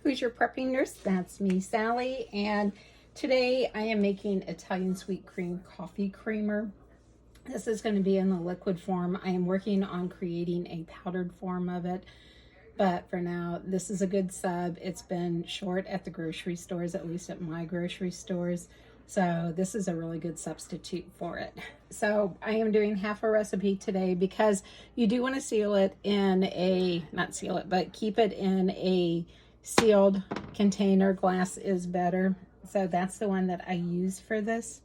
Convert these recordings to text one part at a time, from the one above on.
Who's your prepping nurse? That's me, Sally, and today I am making Italian sweet cream coffee creamer. This is going to be in the liquid form. I am working on creating a powdered form of it, but for now, this is a good sub. It's been short at the grocery stores, at least at my grocery stores, so this is a really good substitute for it. So I am doing half a recipe today because you do want to seal it in a, not seal it, but keep it in a sealed container. Glass is better. So that's the one that I use for this.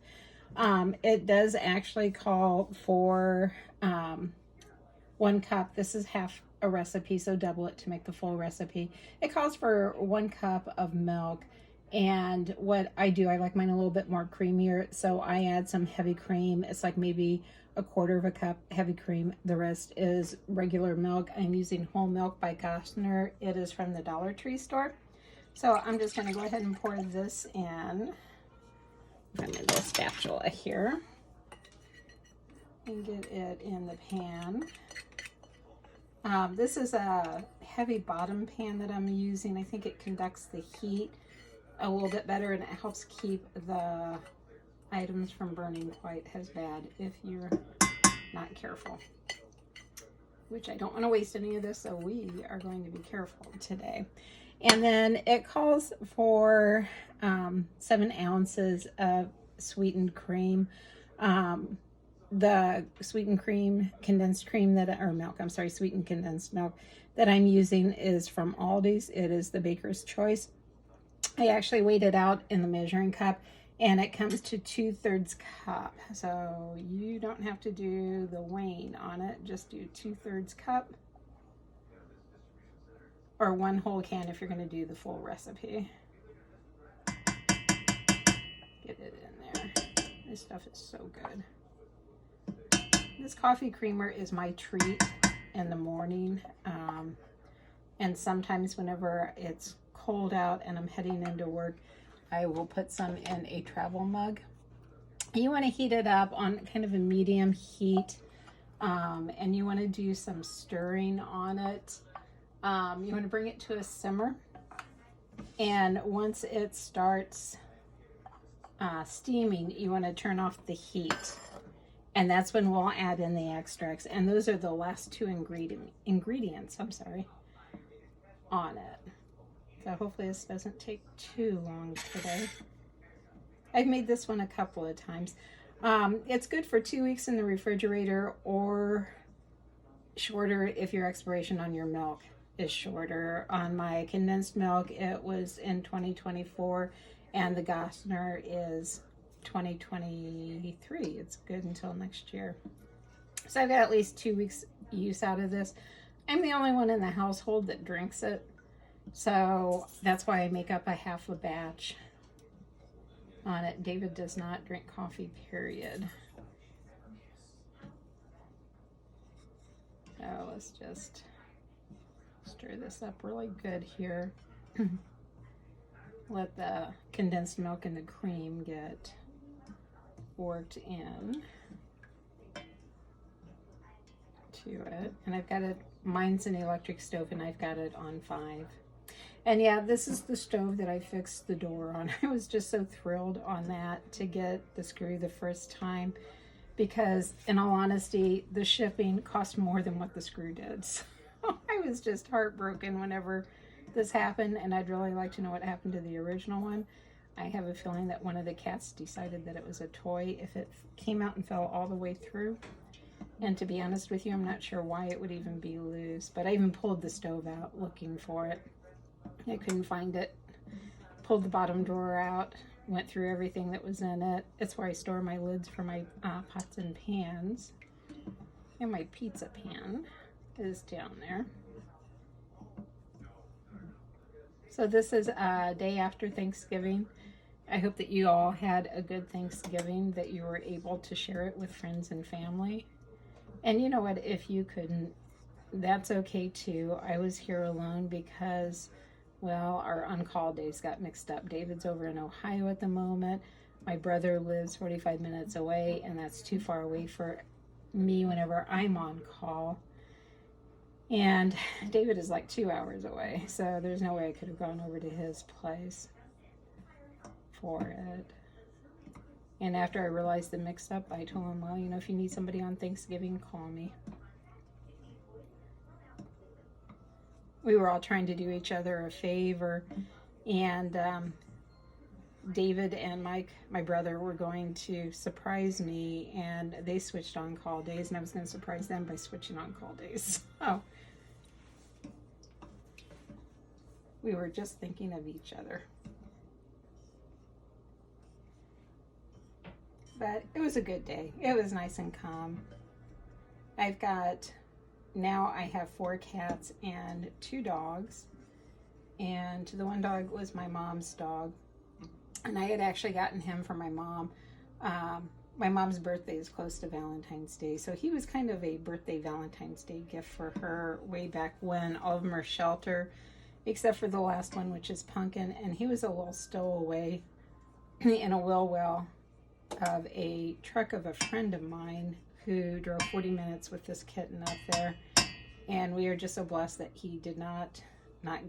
It does actually call for 1 cup. This is half a recipe, so double it to make the full recipe. It calls for 1 cup of milk. And what I do, I like mine a little bit more creamier, so I add some heavy cream. It's like maybe 1/4 cup heavy cream. The rest is regular milk. I'm using whole milk by Gosner. It is from the Dollar Tree store. So I'm just going to go ahead and pour this in. I'm in the spatula here and get it in the pan. This is a heavy bottom pan that I'm using. I think it conducts the heat a little bit better, and it helps keep the items from burning quite as bad if you're not careful, which I don't want to waste any of this, so we are going to be careful today. And then it calls for 7 ounces of sweetened cream. The sweetened cream, condensed cream that, or milk, I'm sorry, sweetened condensed milk that I'm using is from Aldi's. It is the Baker's Choice. I actually weighed it out in the measuring cup, and it comes to 2/3 cup. So you don't have to do the weighing on it, just do 2/3 cup, or 1 whole can if you're going to do the full recipe. Get it in there. This stuff is so good. This coffee creamer is my treat in the morning, and sometimes whenever it's cold out and I'm heading into work, I will put some in a travel mug. You want to heat it up on kind of a medium heat, and you want to do some stirring on it. You want to bring it to a simmer, and once it starts steaming, you want to turn off the heat, and that's when we'll add in the extracts, and those are the last 2 ingredients on it. So hopefully this doesn't take too long today. I've made this one a couple of times. It's good for 2 weeks in the refrigerator, or shorter if your expiration on your milk is shorter. On my condensed milk, it was in 2024, and the Gosner is 2023. It's good until next year. So I've got at least 2 weeks use out of this. I'm the only one in the household that drinks it, so that's why I make up a half a batch on it. David does not drink coffee, period. So let's just stir this up really good here. Let the condensed milk and the cream get worked in to it. And I've got it, mine's an electric stove, and I've got it on 5. And yeah, this is the stove that I fixed the door on. I was just so thrilled on that to get the screw the first time, because in all honesty, the shipping cost more than what the screw did. So I was just heartbroken whenever this happened, and I'd really like to know what happened to the original one. I have a feeling that one of the cats decided that it was a toy if it came out and fell all the way through. And to be honest with you, I'm not sure why it would even be loose, but I even pulled the stove out looking for it. I couldn't find it. Pulled the bottom drawer out, went through everything that was in it. It's where I store my lids for my pots and pans. And my pizza pan is down there. So this is a day after Thanksgiving. I hope that you all had a good Thanksgiving, that you were able to share it with friends and family. And you know what, if you couldn't, that's okay too. I was here alone because, well, our on-call days got mixed up. David's over in Ohio at the moment. My brother lives 45 minutes away, and that's too far away for me whenever I'm on call. And David is like 2 hours away, so there's no way I could have gone over to his place for it. And after I realized the mix-up, I told him, well, you know, if you need somebody on Thanksgiving, call me. We were all trying to do each other a favor, and David and Mike, my brother, were going to surprise me, and they switched on call days, and I was going to surprise them by switching on call days. So we were just thinking of each other. But it was a good day. It was nice and calm. Now I have 4 cats and 2 dogs. And the one dog was my mom's dog. And I had actually gotten him from my mom. My mom's birthday is close to Valentine's Day. So he was kind of a birthday Valentine's Day gift for her way back when. All of them are shelter, except for the last one, which is Pumpkin. And he was a little stowaway in a wheel well of a truck of a friend of mine who drove 40 minutes with this kitten up there, and we are just so blessed that he did not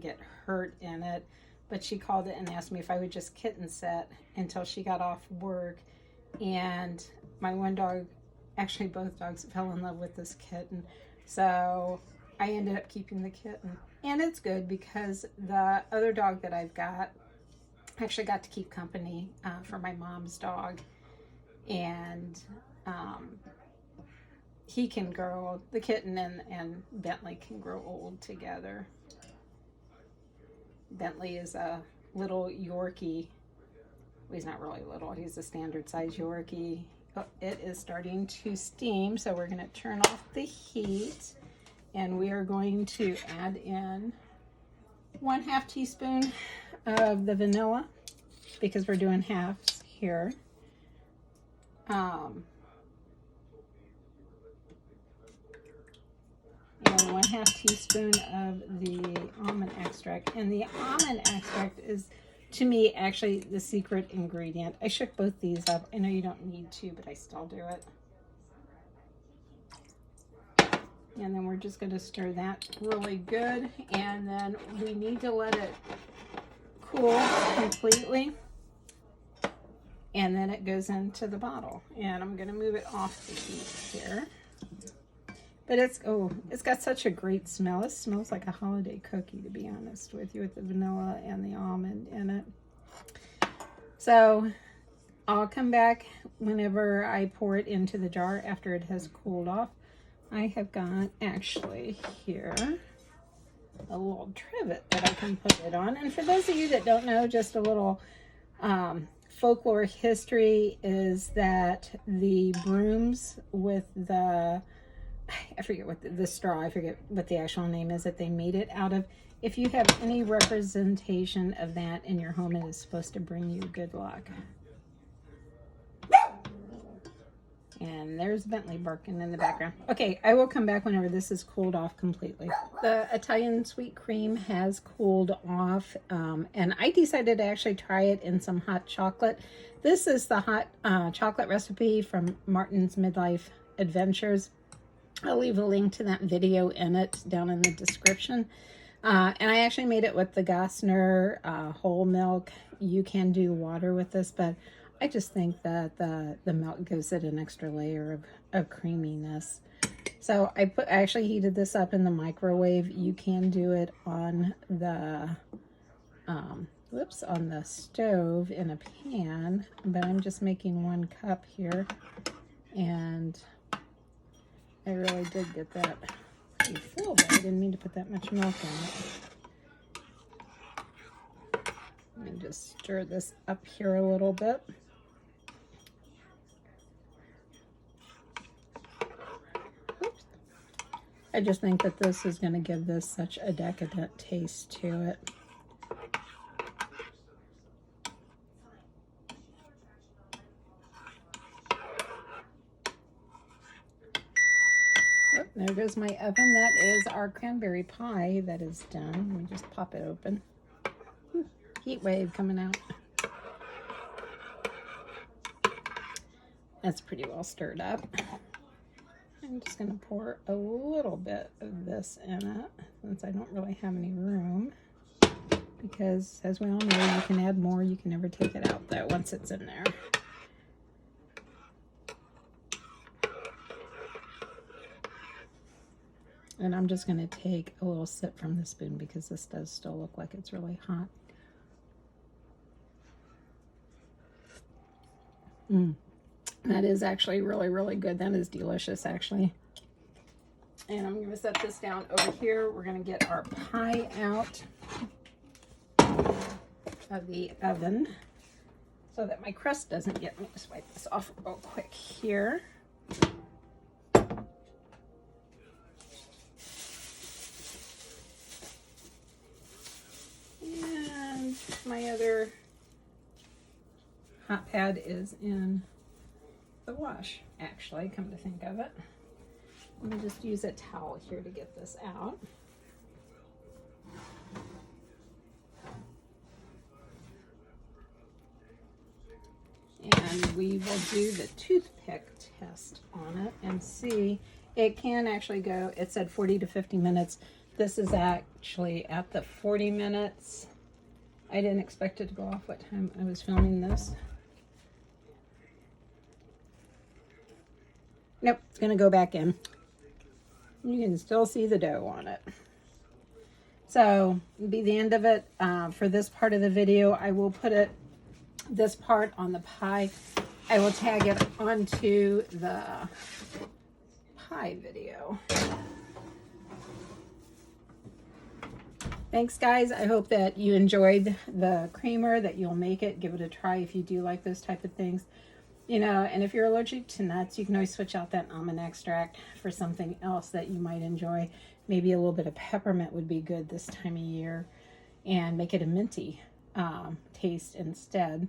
get hurt in it. But she called it and asked me if I would just kitten sit until she got off work, and my one dog, actually both dogs, fell in love with this kitten, so I ended up keeping the kitten. And it's good because the other dog that I've got actually got to keep company for my mom's dog. And he can grow, the kitten and Bentley can grow old together. Bentley is a little Yorkie. Well, he's not really little, he's a standard size Yorkie. Oh, it is starting to steam, so we're going to turn off the heat, and we are going to add in 1/2 teaspoon of the vanilla, because we're doing halves here. And 1/2 teaspoon of the almond extract. And the almond extract is, to me, actually the secret ingredient. I shook both these up. I know you don't need to, but I still do it. And then we're just going to stir that really good. And then we need to let it cool completely. And then it goes into the bottle. And I'm going to move it off the heat here. But it's got such a great smell. It smells like a holiday cookie, to be honest with you, with the vanilla and the almond in it. So I'll come back whenever I pour it into the jar after it has cooled off. I have got, actually, here a little trivet that I can put it on. And for those of you that don't know, just a little folklore history is that the brooms with the, I forget what the straw, I forget what the actual name is that they made it out of. If you have any representation of that in your home, it is supposed to bring you good luck. And there's Bentley barking in the background. Okay, I will come back whenever this is cooled off completely. The Italian sweet cream has cooled off, and I decided to actually try it in some hot chocolate. This is the hot chocolate recipe from Martin's Midlife Adventures. I'll leave a link to that video in it down in the description. And I actually made it with the Gossner whole milk. You can do water with this, but I just think that the milk gives it an extra layer of creaminess. So I actually heated this up in the microwave. You can do it on the on the stove in a pan, but I'm just making 1 cup here, and I really did get that pretty full, but I didn't mean to put that much milk in it. Let me just stir this up here a little bit. Oops. I just think that this is going to give this such a decadent taste to it. Oh, there goes my oven. That is our cranberry pie that is done. Let me just pop it open. Heat wave coming out. That's pretty well stirred up. I'm just going to pour a little bit of this in it since I don't really have any room. Because, as we all know, you can add more. You can never take it out, though, once it's in there. And I'm just going to take a little sip from the spoon because this does still look like it's really hot. That is actually really, really good. That is delicious, actually. And I'm going to set this down over here. We're going to get our pie out of the oven so that my crust doesn't get, let me just wipe this off real quick here. And my other hot pad is in the wash, actually, come to think of it. Let me just use a towel here to get this out. And we will do the toothpick test on it and see. It can actually go, it said 40 to 50 minutes. This is actually at the 40 minutes. I didn't expect it to go off what time I was filming this. Nope, it's going to go back in. You can still see the dough on it. So, it'll be the end of it for this part of the video. I will put this part on the pie. I will tag it onto the pie video. Thanks, guys. I hope that you enjoyed the creamer, that you'll make it. Give it a try if you do like those type of things. You know, and if you're allergic to nuts, you can always switch out that almond extract for something else that you might enjoy. Maybe a little bit of peppermint would be good this time of year, and make it a minty taste instead.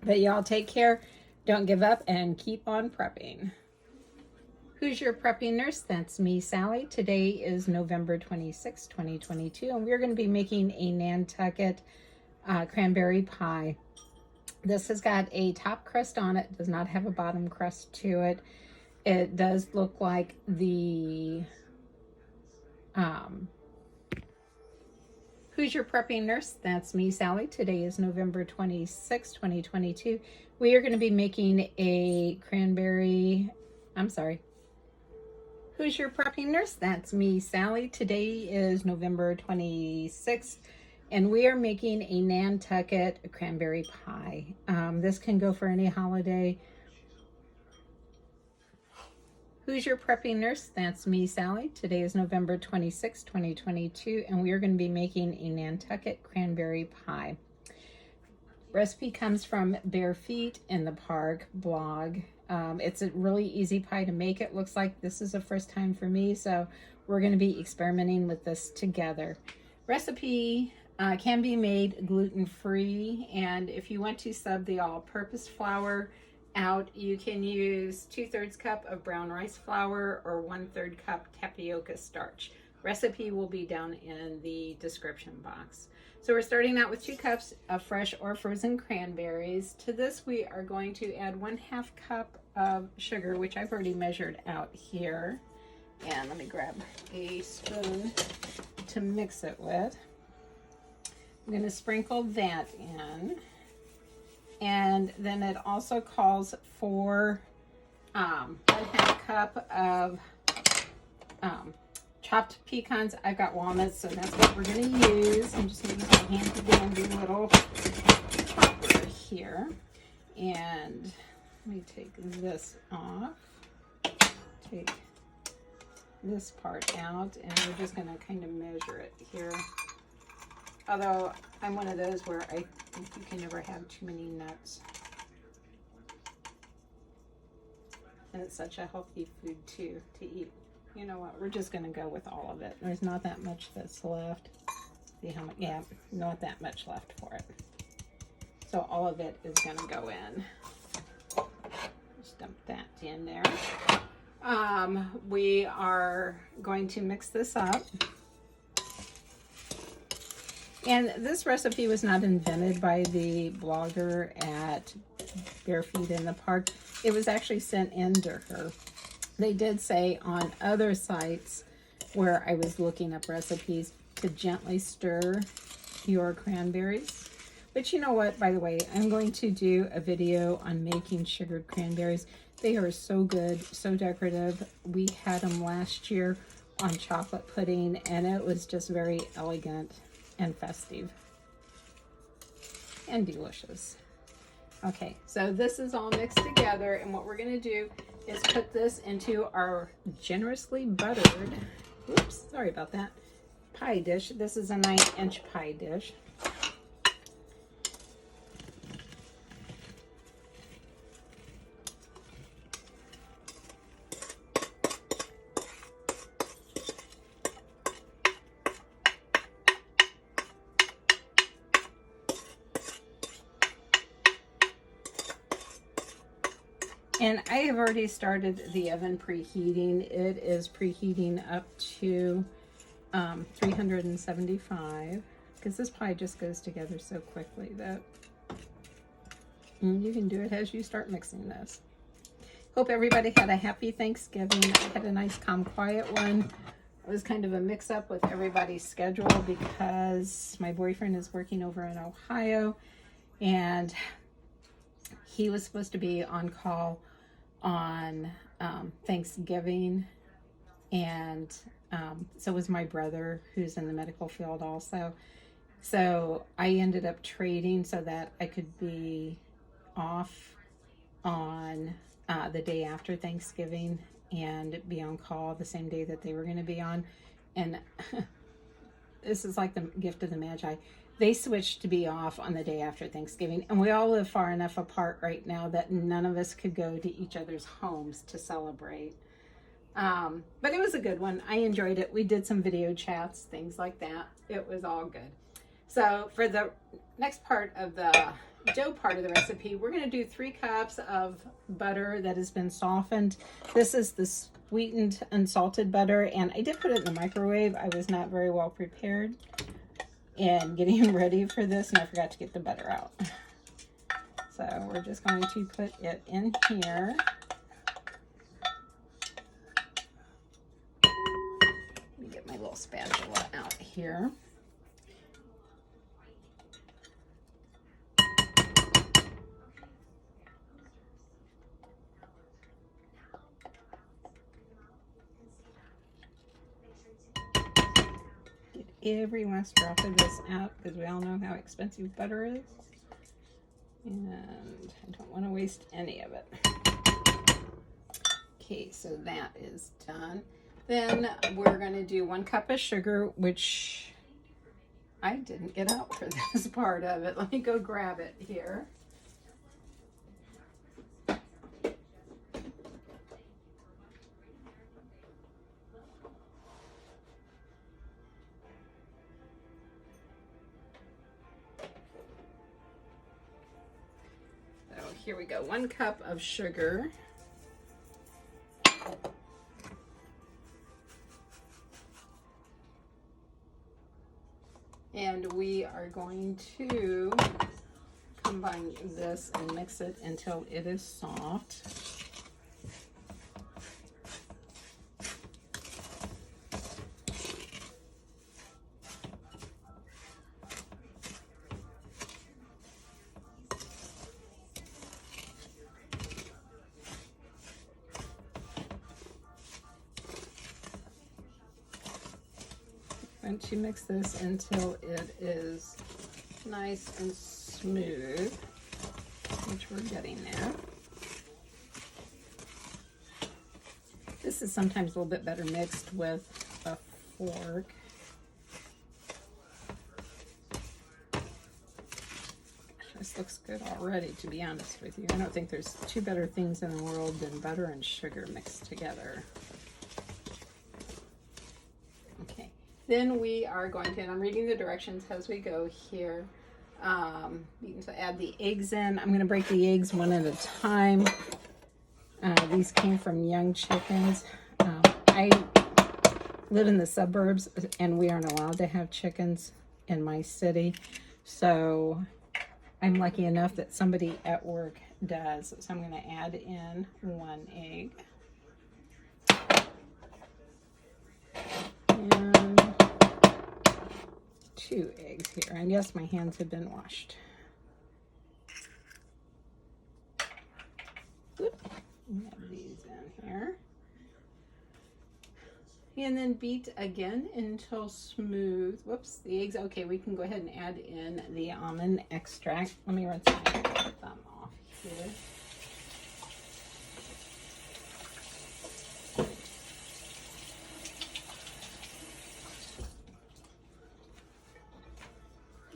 But y'all take care, don't give up, and keep on prepping. Who's your prepping nurse? That's me, Sally. Today is November 26, 2022, and we're going to be making a Nantucket cranberry pie. This has got a top crust on it, does not have a bottom crust to it. It does look like the Who's your prepping nurse? That's me, Sally. Today is November 26, 2022. We are going to be making a Who's your prepping nurse? That's me, Sally. Today is November 26th, and we are making a Nantucket cranberry pie. This can go for any holiday. Who's your prepping nurse? That's me, Sally. Today is November 26, 2022, and we are going to be making a Nantucket cranberry pie. Recipe comes from Bare Feet in the Park blog. It's a really easy pie to make. It looks like this is the first time for me, so we're going to be experimenting with this together. Recipe can be made gluten-free, and if you want to sub the all-purpose flour out, you can use 2/3 cup of brown rice flour or 1/3 cup tapioca starch. Recipe will be down in the description box. So we're starting out with 2 cups of fresh or frozen cranberries. To this we are going to add 1/2 cup of sugar, which I've already measured out here. And let me grab a spoon to mix it with. I'm going to sprinkle that in. And then it also calls for 1/2 cup of chopped pecans. I've got walnuts, so that's what we're going to use. I'm just going to use my handy dandy little chopper here. And let me take this off. Take this part out, and we're just going to kind of measure it here. Although I'm one of those where I think you can never have too many nuts. And it's such a healthy food too to eat. You know what, we're just going to go with all of it. There's not that much that's left. See how much? Yeah, not that much left for it. So all of it is going to go in. Just dump that in there. We are going to mix this up. And this recipe was not invented by the blogger at Bare Feet in the Park. It was actually sent in to her. They did say on other sites where I was looking up recipes to gently stir your cranberries. But you know what, by the way, I'm going to do a video on making sugared cranberries. They are so good, so decorative. We had them last year on chocolate pudding, and it was just very elegant and festive and delicious. Okay, so this is all mixed together, and what we're going to do is put this into our generously buttered, oops, sorry about that, pie dish. This is a 9-inch pie dish. And I have already started the oven preheating. It is preheating up to 375, because this pie just goes together so quickly that you can do it as you start mixing this. Hope everybody had a happy Thanksgiving. I had a nice, calm, quiet one. It was kind of a mix-up with everybody's schedule because my boyfriend is working over in Ohio, and he was supposed to be on call on Thanksgiving, and so was my brother, who's in the medical field also. So I ended up trading so that I could be off on the day after Thanksgiving and be on call the same day that they were going to be on. And this is like the gift of the Magi. They switched to be off on the day after Thanksgiving, and we all live far enough apart right now that none of us could go to each other's homes to celebrate. But it was a good one. I enjoyed it. We did some video chats, things like that. It was all good. So for the next part of the dough part of the recipe, we're going to do 3 cups of butter that has been softened. This is the sweetened unsalted butter, and I did put it in the microwave. I was not very well prepared and getting ready for this, and I forgot to get the butter out. So we're just going to put it in here. Let me get my little spatula out here. Every last drop of this out, because we all know how expensive butter is, and I don't want to waste any of it. Okay, so that is done. Then we're going to do 1 cup of sugar, which I didn't get out for this part of it. Let me go grab it here. Here we go, 1 cup of sugar. And we are going to combine this and mix it until it is soft. Once you mix this until it is nice and smooth, which we're getting there. This is sometimes a little bit better mixed with a fork. This looks good already, to be honest with you. I don't think there's 2 better things in the world than butter and sugar mixed together. Okay. Then we are going to, and I'm reading the directions as we go here. You can add the eggs in. I'm going to break the eggs one at a time. These came from young chickens. I live in the suburbs, and we aren't allowed to have chickens in my city. So I'm lucky enough that somebody at work does. So I'm going to add in 1 egg. And 2 eggs here. And yes, my hands have been washed. Oop. Add these in here. And then beat again until smooth. Whoops, the eggs. Okay, we can go ahead and add in the almond extract. Let me rinse my thumb off here.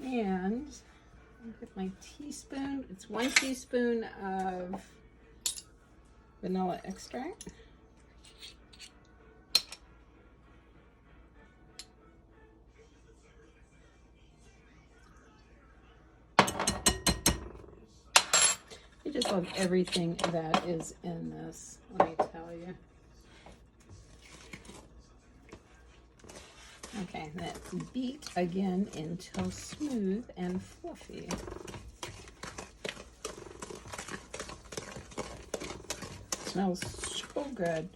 And I'll get my teaspoon. It's 1 teaspoon of vanilla extract. I just love everything that is in this, let me tell you. Okay, let's beat again until smooth and fluffy. Smells so good.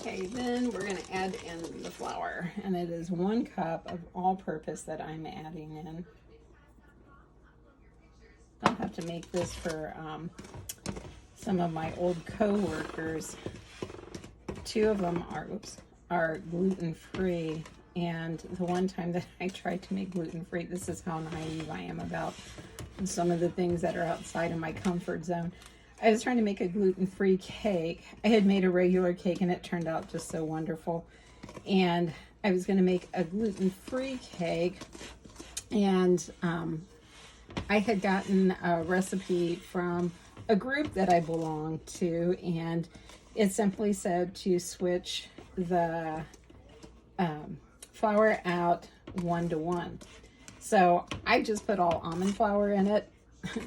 Okay, then we're going to add in the flour, and it is 1 cup of all-purpose that I'm adding in. I'll have to make this for some of my old co-workers. 2 of them are gluten-free, and the one time that I tried to make gluten-free, this is how naive I am about some of the things that are outside of my comfort zone. I was trying to make a gluten-free cake. I had made a regular cake and it turned out just so wonderful. And I was going to make a gluten-free cake, and I had gotten a recipe from a group that I belong to, and it simply said to switch the flour out 1-to-1. So I just put all almond flour in it.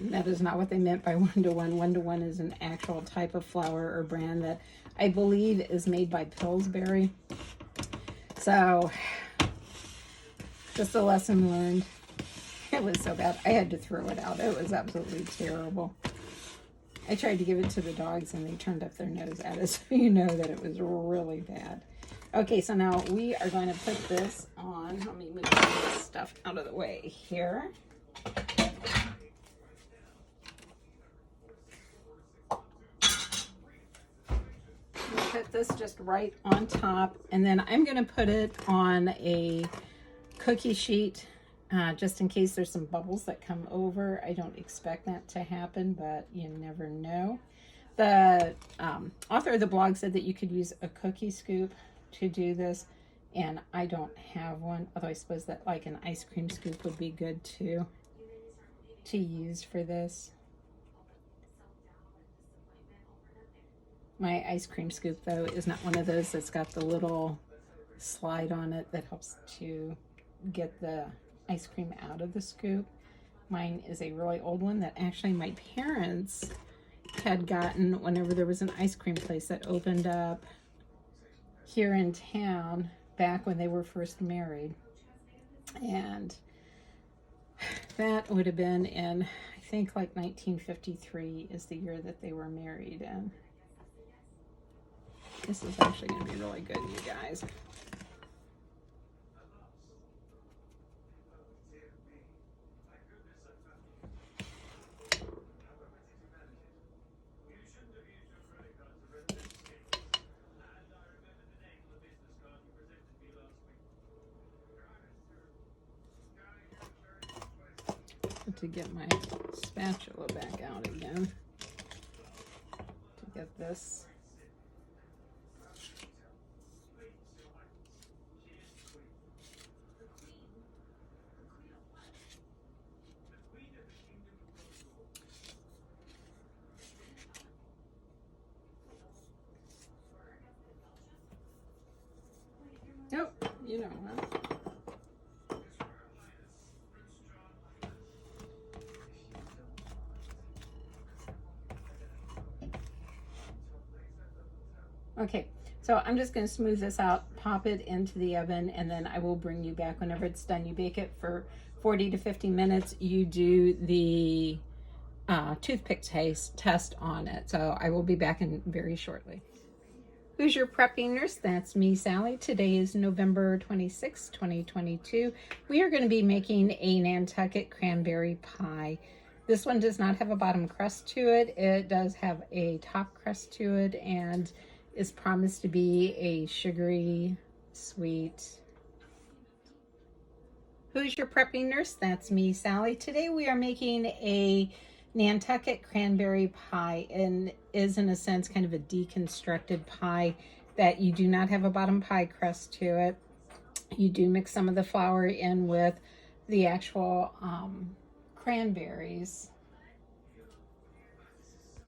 That is not what they meant by 1-to-1. 1-to-1 is an actual type of flour or brand that I believe is made by Pillsbury. So, just a lesson learned. It was so bad. I had to throw it out. It was absolutely terrible. I tried to give it to the dogs and they turned up their nose at it, so you know that it was really bad. Okay, so now we are going to put this on. Let me move this stuff out of the way here. Put this just right on top, and then I'm going to put it on a cookie sheet just in case there's some bubbles that come over. I don't expect that to happen, but you never know. The author of the blog said that you could use a cookie scoop to do this, and I don't have one, although I suppose that like an ice cream scoop would be good too to use for this. My ice cream scoop, though, is not one of those that's got the little slide on it that helps to get the ice cream out of the scoop. Mine is a really old one that actually my parents had gotten whenever there was an ice cream place that opened up here in town back when they were first married. And that would have been in, I think, like 1953 is the year that they were married in. This is actually going to be really good, you guys. To get my spatula back out again to get this. Oh, you know, huh? Okay, So I'm just going to smooth this out, pop it into the oven, and then I will bring you back whenever it's done. You bake it for 40 to 50 minutes. You do the toothpick test on it. So I will be back in very shortly. Who's your prepping nurse? That's me, Sally. Today is November 26, 2022. We are going to be making a Nantucket cranberry pie. This one does not have a bottom crust to it. It does have a top crust to it and is promised to be a sugary, sweet. Who's your prepping nurse? That's me, Sally. Today we are making a Nantucket cranberry pie, and is in a sense kind of a deconstructed pie that you do not have a bottom pie crust to it. You do mix some of the flour in with the actual cranberries.